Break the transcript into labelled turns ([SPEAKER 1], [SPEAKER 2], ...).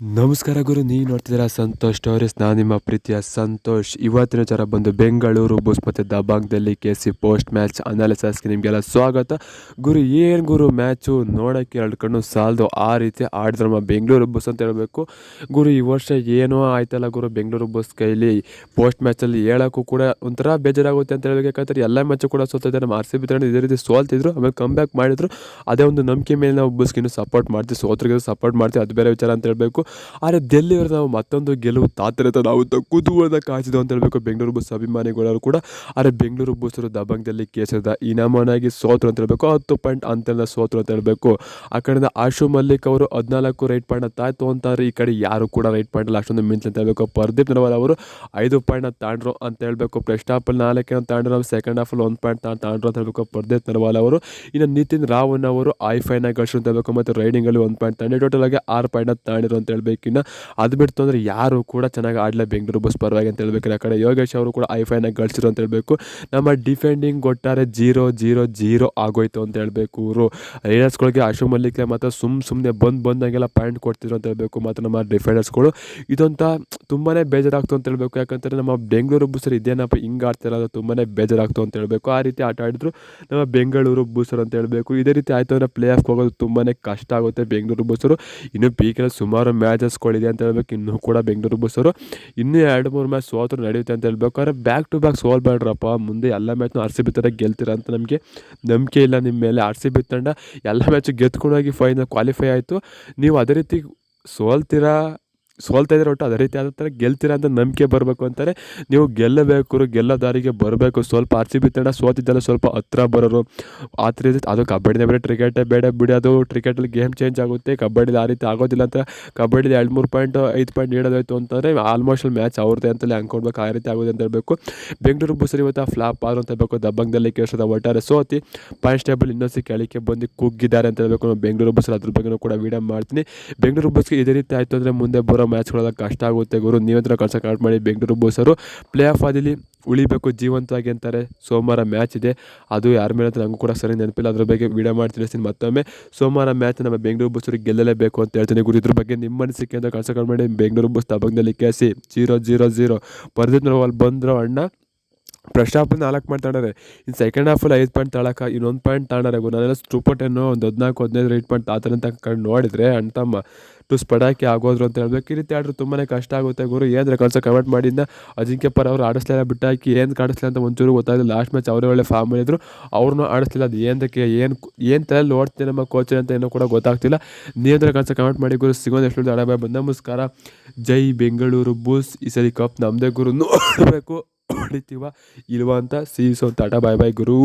[SPEAKER 1] ನಮಸ್ಕಾರ ಗುರು, ನೀವು ನೋಡ್ತಿದ್ದೀರಾ ಸಂತೋಷ್ ಸ್ಟೋರೀಸ್. ನಾನು ನಿಮ್ಮ ಪ್ರೀತಿಯ ಸಂತೋಷ್. ಇವತ್ತಿನ ವಿಚಾರ ಬಂದು ಬೆಂಗಳೂರು ಬುಲ್ಸ್ ಮತ್ತು ದಬಾಂಗ್ದಲ್ಲಿ KC ಪೋಸ್ಟ್ ಮ್ಯಾಚ್ ಅನಾಲಿಸಸ್ಗೆ ನಿಮಗೆಲ್ಲ ಸ್ವಾಗತ. ಗುರು ಮ್ಯಾಚು ನೋಡೋಕ್ಕೆ ಎರಡು ಕಣ್ಣು ಸಾಲದು, ಆ ರೀತಿ ಆಡಿದ್ರು ನಮ್ಮ ಬೆಂಗಳೂರು ಬುಲ್ಸ್ ಅಂತ ಹೇಳಬೇಕು. ಈ ವರ್ಷ ಏನೋ ಆಯ್ತಲ್ಲ ಬೆಂಗಳೂರು ಬುಲ್ಸ್ ಕೈಲಿ ಪೋಸ್ಟ್ ಮ್ಯಾಚಲ್ಲಿ ಹೇಳೋಕ್ಕೂ ಕೂಡ ಒಂಥರ ಬೇಜಾರಾಗುತ್ತೆ ಅಂತ ಹೇಳಬೇಕು. ಯಾಕಂದರೆ ಎಲ್ಲ ಮ್ಯಾಚು ಕೂಡ ಸೋತಿದ್ದಾರೆ. ನಮ್ಮ RCB ತಂಡ ಇದೇ ರೀತಿ ಸೋಲ್ತಿದ್ರು, ಆಮೇಲೆ ಕಮ್ ಬ್ಯಾಕ್ ಮಾಡಿದ್ರು. ಅದೇ ಒಂದು ನಂಬಿಕೆ ಮೇಲೆ ನಾವು ಬುಲ್ಸ್ಗೆ ಇನ್ನೂ ಸಪೋರ್ಟ್ ಮಾಡ್ತೀವಿ, ಸೋತ್ರಿಗೆ ಸಪೋರ್ಟ್ ಮಾಡ್ತೀವಿ, ಅದು ಬೇರೆ ವಿಚಾರ ಅಂತ ಹೇಳಬೇಕು. ಆದರೆ ಡೆಲ್ಲಿಯವರು ನಾವು ಮತ್ತೊಂದು ಗೆಲುವು ತಾತರತ ನಾವು ಕುತೂಹಲದ ಕಾಯ್ತಿದ್ದು ಅಂತ ಹೇಳಬೇಕು ಬೆಂಗಳೂರು ಬುಲ್ಸ್ ಅಭಿಮಾನಿಗಳವರು ಕೂಡ. ಆದರೆ ಬೆಂಗಳೂರು ಬುಲ್ಸರು ದಬಂಗದಲ್ಲಿ ಕೇಸದ ಇನಾಮನಾಗಿ ಸೋತರು ಅಂತ ಹೇಳಬೇಕು. 10 ಪಾಯಿಂಟ್ ಅಂತೆಲ್ಲ ಸೋತರು ಅಂತ ಹೇಳಬೇಕು. ಆ ಕಡೆಯಿಂದ ಆಶು ಮಲ್ಲಿಕ್ ಅವರು 14 ರೈಟ್ ಪಾಯಿಂಟ್ ತಾಯ್ತು ಅಂತಾರೆ. ಈ ಕಡೆ ಯಾರು ಕೂಡ ರೈಟ್ ಪಾಯಿಂಟಲ್ಲಿ ಅಷ್ಟೊಂದು ಮಿಂಚ್ ಅಂತ ಹೇಳಬೇಕು. ಪರ್ದೀಪ್ ನರ್ವಾಲ್ ಅವರು 5 ಪಾಯಿಂಟ್ನ ತಾಂಡ್ರು ಅಂತ ಹೇಳಬೇಕು. ಫಸ್ಟ್ ಹಾಫಲ್ಲಿ 4 ತಾಂಡ್ರು, ಸೆಕೆಂಡ್ ಹಾಫಲ್ಲಿ 1 ಪಾಯಿಂಟ್ ತಾಂಡ್ರು ಅಂತ ಹೇಳಬೇಕು ಪರ್ದೀಪ್ ನರ್ವಾಲ್ ಅವರು. ಇನ್ನು ನಿತಿನ್ ರಾವನ್ ಅವರು 5 ಗಳಿಸಿರು ಅಂತ ಹೇಳಬೇಕು. ಮತ್ತು ರೈಡಿಂಗಲ್ಲಿ 1 ಪಾಯಿಂಟ್ ತಾಂಡಿ ಟೋಟಲ್ ಆಗಿ 6 ಪಾಯಿಂಟ್ ತಾಂಡಿರು ಅಂತ ಹೇಳಬೇಕು. ಇನ್ನು ಅದು ಬಿಡ್ತು ಅಂದರೆ ಯಾರು ಕೂಡ ಚೆನ್ನಾಗಿ ಆಡಲೇ ಬೆಂಗಳೂರು ಬುಲ್ಸ್ ಪರವಾಗಿ ಅಂತ ಹೇಳ್ಬೇಕು. ಆ ಕಡೆ ಯೋಗೇಶ್ ಅವರು ಕೂಡ 5 ಗಳಿಸಿರು ಅಂತ ಹೇಳಬೇಕು. ನಮ್ಮ ಡಿಫೆಂಡಿಂಗ್ ಒಟ್ಟಾರೆ 0-0-0 ಆಗೋಯ್ತು ಅಂತ ಹೇಳಬೇಕು. ರೈಡರ್ಸ್ಗಳಿಗೆ ಆಶು ಮಲ್ಲಿಕ್ ಮತ್ತು ಸುಮ್ಮನೆ ಬಂದಂಗೆಲ್ಲ ಪಾಯಿಂಟ್ ಕೊಡ್ತಿದ್ರು ಅಂತ ಹೇಳಬೇಕು. ಮತ್ತು ನಮ್ಮ ಡಿಫೆಂಡರ್ಸ್ಗಳು ಇದಂತ ತುಂಬಾ ಬೇಜಾರಾಗ್ತು ಅಂತ ಹೇಳಬೇಕು. ಯಾಕಂದರೆ ನಮ್ಮ ಬೆಂಗಳೂರು ಬುಲ್ಸರು ಇದೇನಪ್ಪ ಹಿಂಗೆ ಆಡ್ತಿರೋದು, ತುಂಬಾ ಬೇಜಾರಾಗ್ತು ಅಂತ ಹೇಳಬೇಕು. ಆ ರೀತಿ ಆಟ ಆಡಿದ್ರು ನಮ್ಮ ಬೆಂಗಳೂರು ಬುಲ್ಸರು ಅಂತ ಹೇಳಬೇಕು. ಇದೇ ರೀತಿ ಆಯಿತು ಅಂದರೆ ಪ್ಲೇ ಆಫ್ಗೆ ಹೋಗೋದು ತುಂಬಾ ಕಷ್ಟ ಆಗುತ್ತೆ ಬೆಂಗಳೂರು ಬುಲ್ಸರು. ಇನ್ನೂ ಪೀಕಲ್ಲಿ ಸುಮಾರು ಮ್ಯಾಚಸ್ಗಳಿದೆ ಅಂತ ಹೇಳಬೇಕು. ಇನ್ನೂ ಕೂಡ ಬೆಂಗಳೂರು ಬುಲ್ಸರು ಇನ್ನೂ 2-3 ಮ್ಯಾಚ್ ಸೋತರು ನಡೆಯುತ್ತೆ ಅಂತ ಹೇಳಬೇಕು. ಆದರೆ ಬ್ಯಾಕ್ ಟು ಬ್ಯಾಕ್ ಸೋಲ್ಬೇಡ್ರಪ್ಪ, ಮುಂದೆ ಎಲ್ಲ ಮ್ಯಾಚ್ನೂ RCB ತಂಡ ಗೆಲ್ತೀರ ಅಂತ ನಮಗೆ ನಂಬಿಕೆ ಇಲ್ಲ ನಿಮ್ಮ ಮೇಲೆ. RCB ತಂಡ ಎಲ್ಲ ಮ್ಯಾಚು ಗೆದ್ಕೊಂಡೋಗಿ ಫೈನಲ್ ಕ್ವಾಲಿಫೈ ಆಯಿತು. ನೀವು ಅದೇ ರೀತಿ ಸೋಲ್ತಾ ಇದ್ರೆ ಒಟ್ಟು ಅದೇ ರೀತಿ ಆದ ಥರ ಗೆಲ್ತೀರ ಅಂತ ನಂಬಿಕೆ ಬರಬೇಕು ಅಂತಾರೆ. ನೀವು ಗೆಲ್ಲಬೇಕು, ಗೆಲ್ಲೋ ದಾರಿಗೆ ಬರಬೇಕು. ಸ್ವಲ್ಪ RCB ತಂಡ ಸೋತಿದ್ದೆಲ್ಲ ಸ್ವಲ್ಪ ಹತ್ರ ಬರೋರು ಆ ರೀತಿ. ಅದು ಕಬಡ್ಡಿನೇ ಬೇರೆ, ಕ್ರಿಕೆಟೇ ಬೇಡ ಬಿಡಿ. ಅದು ಕ್ರಿಕೆಟಲ್ಲಿ ಗೇಮ್ ಚೇಂಜ್ ಆಗುತ್ತೆ, ಕಬಡ್ಡಿಲಿ ಆ ರೀತಿ ಆಗೋದಿಲ್ಲ ಅಂತ. ಕಬಡ್ಡಿಲಿ 2-3 ಪಾಯಿಂಟ್ 5 ಪಾಯಿಂಟ್ ನೀಡೋದಾಯಿತು ಅಂತಂದರೆ ಆಲ್ಮೋಸ್ಟ್ ಮ್ಯಾಚ್ ಅವ್ರದ್ದೇ ಅಂತಲೇ ಅಂದ್ಕೊಡ್ಬೇಕು. ಆ ರೀತಿ ಆಗೋದು ಅಂತ ಹೇಳಬೇಕು. ಬೆಂಗಳೂರು ಬುಲ್ಸರು ಇವತ್ತು ಫ್ಲಾಪ್ ಆದರು ಅಂತ ಹೇಳಬೇಕು. ದಬಂಗದಲ್ಲಿ ಕೇಸದ ಒಟ್ಟಾರೆ ಸೋತಿ ಪಾಯಿಂಟ್ ಟೇಬಲ್ ಇನ್ನೊಂದು ಕೆಳಕ್ಕೆ ಬಂದು ಕುಗ್ಗಿದ್ದಾರೆ ಅಂತ ಹೇಳಬೇಕು ಬೆಂಗಳೂರು ಬುಲ್ಸರು. ಅದ್ರ ಬಗ್ಗೆ ಕೂಡ ವಿಡಿಯೋ ಮಾಡ್ತೀನಿ. ಬೆಂಗಳೂರು ಬುಲ್ಸ್ಗೆ ಇದೇ ರೀತಿ ಆಯಿತು ಅಂದರೆ ಮುಂದೆ ಬರೋ ಮ್ಯಾಚ್ಗಳೆಲ್ಲ ಕಷ್ಟ ಆಗುತ್ತೆ ಗುರು. ನೀವಂತರ ಕಳ್ಸೋ ಕಾರ್ಡ್ ಮಾಡಿ. ಬೆಂಗಳೂರು ಬುಲ್ಸರು ಪ್ಲೇ ಆಫ್ ಆದಲ್ಲಿ ಉಳಿಬೇಕು ಜೀವಂತವಾಗಿ ಅಂತಾರೆ. ಸೋಮವಾರ ಮ್ಯಾಚ್ ಇದೆ, ಅದು ಯಾರ ಮೇಲೆ ಅಂತ ನನಗೂ ಕೂಡ ಸರಿ ನೆನಪಿಲ್ಲ. ಅದ್ರ ಬಗ್ಗೆ ವಿಡಿಯೋ ಮಾಡಿ ತಿಳಿಸ್ತೀನಿ ಮತ್ತೊಮ್ಮೆ. ಸೋಮವಾರ ಮ್ಯಾಚ್ ನಮ್ಮ ಬೆಂಗಳೂರು ಬುಲ್ಸರಿಗೆ ಗೆಲ್ಲಲೇಬೇಕು ಅಂತ ಹೇಳ್ತೀನಿ ಗುರು. ಇದ್ರ ಬಗ್ಗೆ ನಿಮ್ಮ ಅನಿಸಿಕೆ ಅಂತ ಕಳ್ಸೋ ಕಾರ್ಡ್ ಮಾಡಿ. ಬೆಂಗಳೂರು ಬುಲ್ಸ್ ದಬಂಗದಲ್ಲಿ KC 0-0-0 ಪರ್ದೀಪ್ ನರ್ವಾಲ್ ಬಂದರು ಅಣ್ಣ. ಫಸ್ಟ್ ಹಾಫಲ್ಲಿ 4 ಪಾಯಿಂಟ್ ತಾಂಡಾರೆ, ಇನ್ನು ಸೆಕೆಂಡ್ ಹಾಫಲ್ಲಿ 5 ಪಾಯಿಂಟ್ ತಾಳಕ್ಕೆ ಇನ್ನೊಂದು ಪಾಯಿಂಟ್ ತಾಂಡಾರೆ. ನಾನೆಲ್ಲ ಸೂಪರ್ 10 ಒಂದು 14-15 ರೈಟ್ ಪಾಯಿಂಟ್ ತಾತಾರೆ ಅಂತ ಕಂಡು ನೋಡಿದರೆ ಅಣ್ತಮ್ಮ ಟುಸ್ ಪಡಾಕಿ ಆಗೋದ್ರು ಅಂತ ಹೇಳ್ಬೇಕು. ಈ ರೀತಿ ಆಡ್ರು ತುಂಬಾ ಕಷ್ಟ ಆಗುತ್ತೆ ಗುರು. ಏನಂದ್ರೆ ಕಳ್ಸೋ ಕಮೆಂಟ್ ಮಾಡಿದ್ದ ಅಜಿಂಕ್ಯ ಪರ ಅವರು ಆಡಿಸ್ಲಿಲ್ಲ, ಬಿಟ್ಟಾಕಿ ಏನು ಕಾಡಿಸ್ಲಿಲ್ಲ ಅಂತ ಒಂಚೂರು ಗೊತ್ತಾಗಲಿಲ್ಲ. ಲಾಸ್ಟ್ ಮ್ಯಾಚ್ ಅವರೇ ಒಳ್ಳೆ ಫಾರ್ಮ್ ಮಾಡಿದ್ರು, ಅವ್ರನ್ನೂ ಆಡಿಸ್ಲಿಲ್ಲ. ಅದು ಏನಕ್ಕೆ ಏನು ತಲೆಯಲ್ಲಿ ನೋಡ್ತೀನಿ ನಮ್ಮ ಕೋಚ್ ಅಂತ ಏನೋ ಕೂಡ ಗೊತ್ತಾಗ್ತಿಲ್ಲ. ನೀವಂದ್ರೆ ಕಳ್ಸೋ ಕಮೆಂಟ್ ಮಾಡಿ ಗುರು. ಸಿಗೋದು ಎಷ್ಟು ಅಡಬಾಯ್ ಬಂದು ನಮಸ್ಕಾರ. ಜೈ ಬೆಂಗಳೂರು ಬುಲ್ಸ್. ಈ ಸರಿ ಕಪ್ ನಮ್ಮದೇ ಗುರು. ನೋಡಬೇಕು ಹೊಡಿತೀವ ಇಲ್ವಾ ಅಂತ. ಸೀಸೋ ಟಾಟಾ ಬಾಯ್ ಬಾಯ್ ಗುರು.